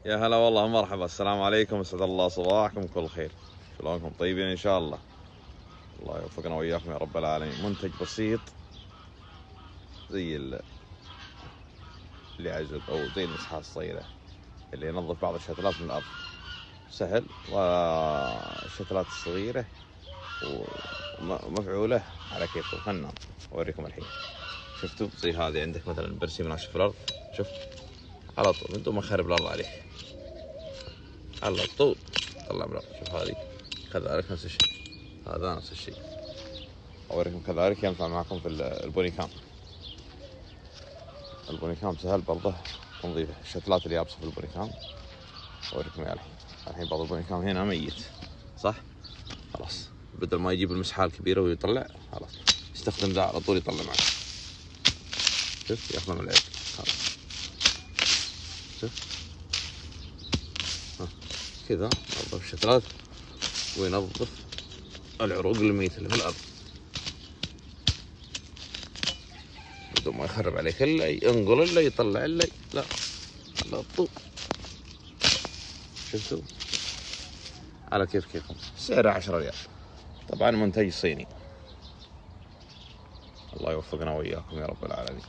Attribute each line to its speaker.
Speaker 1: يا هلا والله مرحبا، السلام عليكم، اسعد الله صباحكم كل خير. شلونكم؟ طيبين ان شاء الله. الله يوفقنا وياكم يا رب العالمين. منتج بسيط زي اللي عزب او زي المسحات الصغيره اللي ينظف بعض الشتلات من الارض. سهل، والشتلات الصغيره ومفعوله على كيفكم. خلنا اوريكم الحين. شفتوا زي هذه عندك مثلا برسيم ناشف في الارض، شوف على طول من دون ما اخرب الارض عليك، على طول طلع من الارض. شوف هذه كذلك نفس الشيء، هذا نفس الشيء. اوريكم كذلك ينفع معكم في البونيكام. البونيكام سهل برضه تنظيف الشتلات اليابسه في البونيكام. اوريكم يا الحين بعض البونيكام هنا ميت، صح؟ خلاص بدل ما يجيب المسحه الكبيره ويطلع، خلاص يستخدم ذا على طول يطلع معك. شوف ياخذ من العيب هذا، شوف كذا ينظف الشتلات وينظف العروق الميتة اللي في الأرض بدون ما يخرب عليك إلا ينقل إلا يطلع إلا لا على طول. شفتوا؟ على كيفكم. سعره 10 ريال، طبعا منتج صيني. الله يوفقنا وإياكم يا رب العالمين.